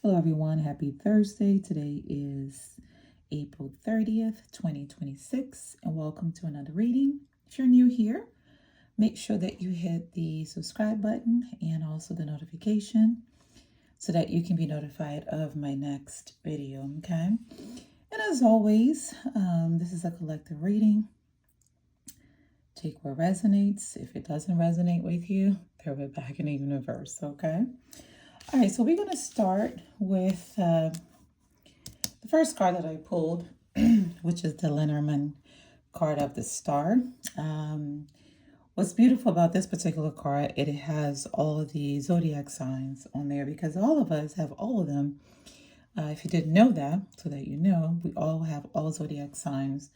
Hello, everyone. Happy Thursday. Today is April 30th, 2026, and welcome to another reading. If you're new here, make sure that you hit the subscribe button and also the notification so that you can be notified of my next video, okay? And as always, this is a collective reading. Take what resonates. If it doesn't resonate with you, throw it back in the universe, okay? All right, so we're going to start with the first card that I pulled, which is the Lenormand card of the Star. What's beautiful about this particular card, it has all of the zodiac signs on there because all of us have all of them. If you didn't know that, so that you know, we all have all zodiac signs,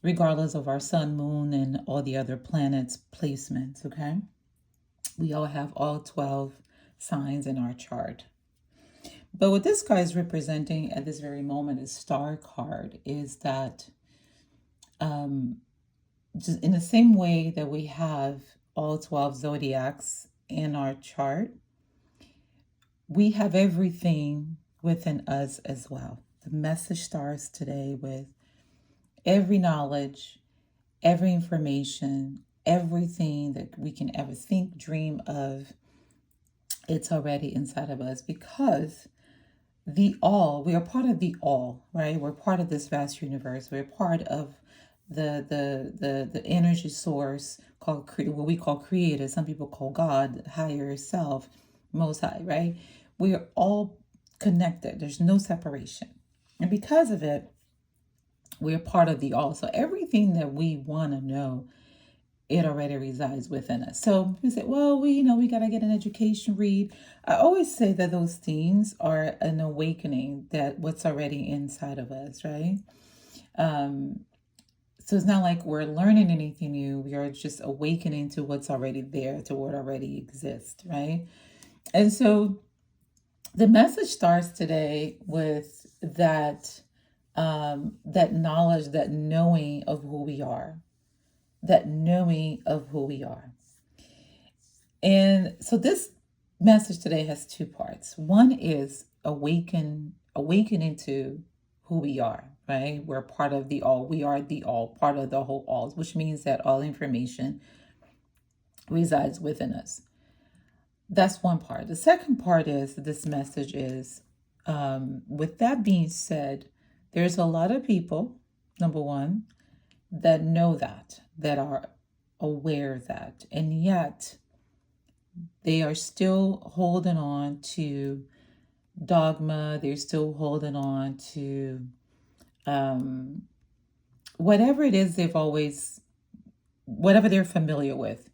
regardless of our sun, moon, and all the other planets' placements, okay? We all have all 12 signs in our chart. But what this card is representing at this very moment, is Star card, is that just in the same way that we have all 12 zodiacs in our chart, we have everything within us as well. The message starts today with every knowledge, every information, everything that we can ever think, dream of, it's already inside of us because the all, we are part of the all, right? We're part of this vast universe. We're part of the energy source called what we call creator. Some people call God, higher self, most high, right? We are all connected. There's no separation. And because of it, we're part of the all. So everything that we want to know, it already resides within us. So we say, well, we got to get an education, read. I always say that those things are an awakening that what's already inside of us, right? So it's not like we're learning anything new. We are just awakening to what's already there, to what already exists, right? And so the message starts today with that that knowledge, that knowing of who we are, that knowing of who we are. And so this message today has two parts. One is awakening to who we are, right? We're part of the all. We are the all, part of the whole all, which means that all information resides within us. That's one part. The second part is this message is, with that being said, there's a lot of people, number one, that know that are aware of that, and yet they are still holding on to dogma. They're still holding on to whatever it is whatever they're familiar with.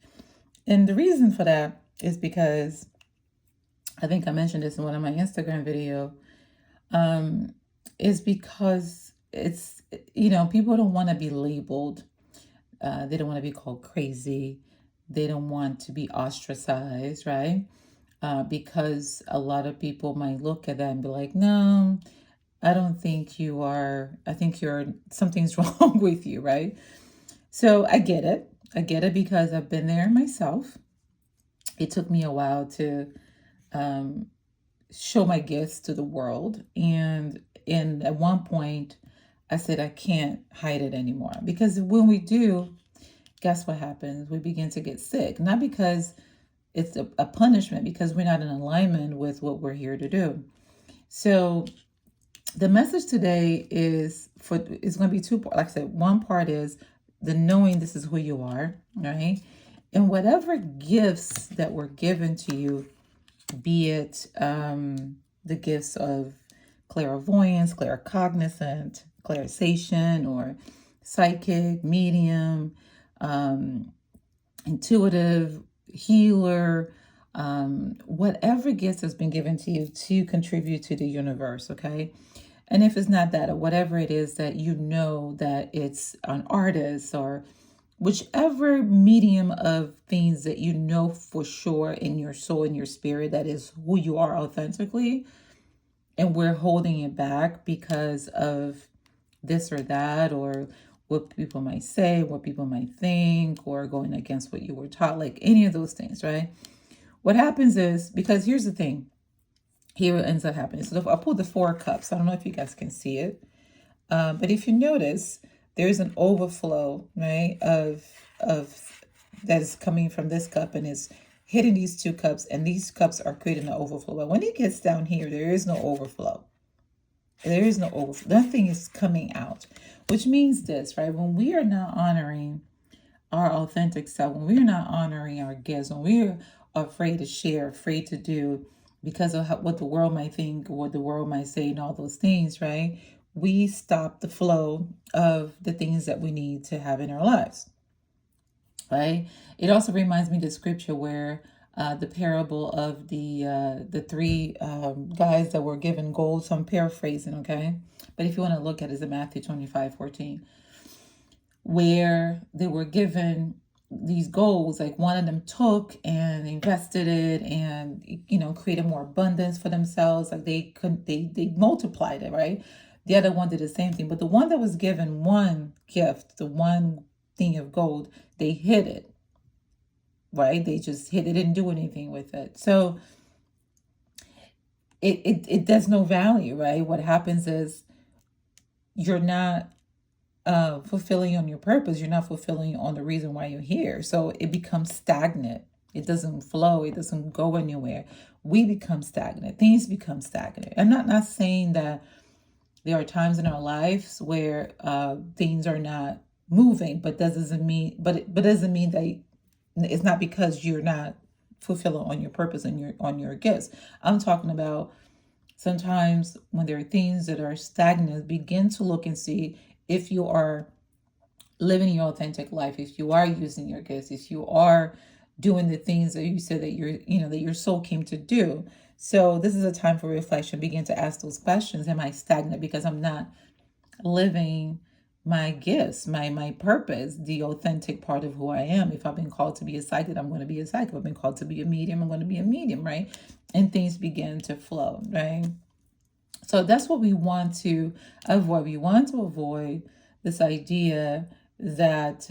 And the reason for that is because I think I mentioned this in one of my Instagram video, is because it's, people don't want to be labeled. They don't want to be called crazy. They don't want to be ostracized, right? Because a lot of people might look at that and be like, no, I don't think you are. I think something's wrong with you, right? So I get it. I get it because I've been there myself. It took me a while to show my gifts to the world. And at one point, I said, I can't hide it anymore. Because when we do, guess what happens? We begin to get sick. Not because it's a punishment, because we're not in alignment with what we're here to do. So the message today is going to be two parts. Like I said, one part is the knowing this is who you are, right? And whatever gifts that were given to you, be it the gifts of clairvoyance, claircognizant, clairsation, or psychic, medium, intuitive, healer, whatever gifts has been given to you to contribute to the universe, okay? And if it's not that, or whatever it is that you know that it's an artist, or whichever medium of things that you know for sure in your soul, in your spirit, that is who you are authentically, and we're holding it back because of this or that, or what people might say, what people might think, or going against what you were taught, like any of those things, right? What happens is, because here's the thing, here what ends up happening. So I pulled the 4 cups. I don't know if you guys can see it. But if you notice, there's an overflow, right, of that is coming from this cup and is hitting these 2 cups, and these cups are creating an overflow. But when it gets down here, there is no overflow. There is no overflow. Nothing is coming out, which means this, right? When we are not honoring our authentic self, when we are not honoring our gifts, when we are afraid to share, afraid to do because of what the world might think, or what the world might say, and all those things, right? We stop the flow of the things that we need to have in our lives, right? It also reminds me of the scripture where the parable of the 3 guys that were given gold. So I'm paraphrasing, okay? But if you want to look at it, it's in Matthew 25:14, where they were given these goals. Like, one of them took and invested it and, created more abundance for themselves. Like, they multiplied it, right? The other one did the same thing. But the one that was given one gift, the one thing of gold, they hid it, right? They just hid it, didn't do anything with it. So it does no value, right? What happens is you're not fulfilling on your purpose. You're not fulfilling on the reason why you're here. So it becomes stagnant. It doesn't flow. It doesn't go anywhere. We become stagnant. Things become stagnant. I'm not saying that there are times in our lives where things are not moving, but that doesn't mean. But it doesn't mean that it's not because you're not fulfilling on your purpose and on your gifts. I'm talking about sometimes when there are things that are stagnant, begin to look and see if you are living your authentic life, if you are using your gifts, if you are doing the things that you said that that your soul came to do. So this is a time for reflection. Begin to ask those questions. Am I stagnant because I'm not living my gifts, my purpose, the authentic part of who I am? If I've been called to be a psychic, I'm going to be a psychic. If I've been called to be a medium, I'm going to be a medium, right? And things begin to flow, right? So that's what we want to avoid. We want to avoid this idea that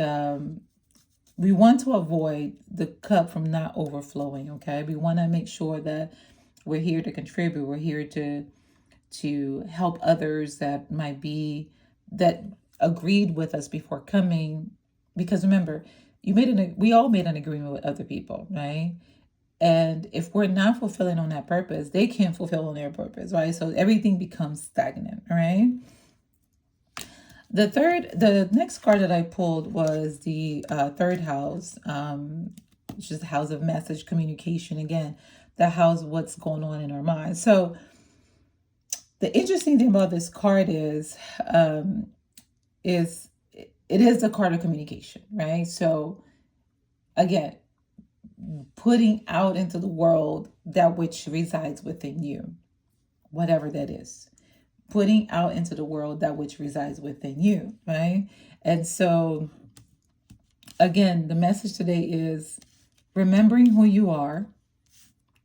we want to avoid the cup from not overflowing, okay? We want to make sure that we're here to contribute. We're here to help others that might be, that agreed with us before coming. Because remember, we all made an agreement with other people, right? And if we're not fulfilling on that purpose, they can't fulfill on their purpose, right? So everything becomes stagnant, right? The next card that I pulled was the 3rd house, which is the house of message communication. Again, the house, what's going on in our mind. So the interesting thing about this card is it is a card of communication, right? So again, putting out into the world that which resides within you, whatever that is. Putting out into the world that which resides within you, right? And so, again, the message today is remembering who you are.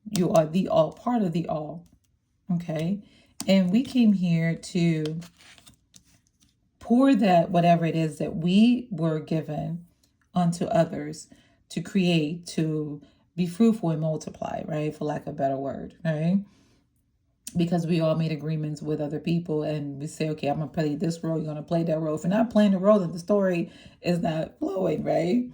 You are the all, part of the all, okay? And we came here to pour that, whatever it is that we were given, onto others, to create, to be fruitful and multiply, right? For lack of a better word, right? Because we all made agreements with other people and we say, okay, I'm going to play this role, you're going to play that role. If you're not playing the role, then the story is not flowing, right?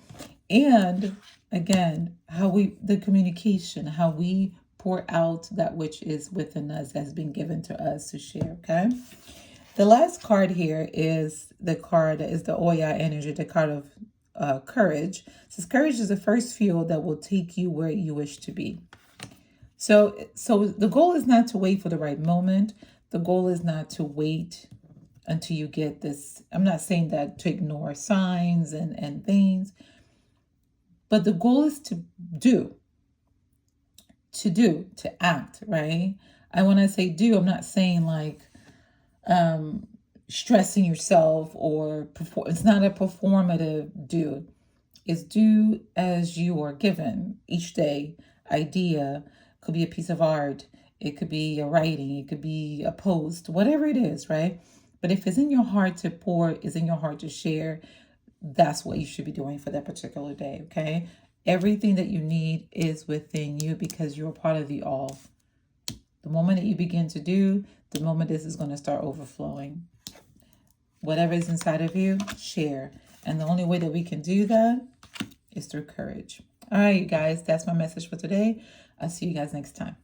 And again, the communication, how we pour out that which is within us, has been given to us to share, okay? The last card here is the card that is the Oya energy, the card of courage. It says courage is the first fuel that will take you where you wish to be. So the goal is not to wait for the right moment. The goal is not to wait until you get this. I'm not saying that to ignore signs and things, but the goal is to act, right? When I say do, I'm not saying like stressing yourself or perform. It's not a performative do. It's do as you are given each day. Idea could be a piece of art. It could be a writing. It could be a post, whatever it is, right? But if it's in your heart to pour, is in your heart to share, that's what you should be doing for that particular day, okay? Everything that you need is within you because you're a part of the all. The moment that you begin to do, the moment this is going to start overflowing. Whatever is inside of you, share. And the only way that we can do that is through courage. All right, you guys, that's my message for today. I'll see you guys next time.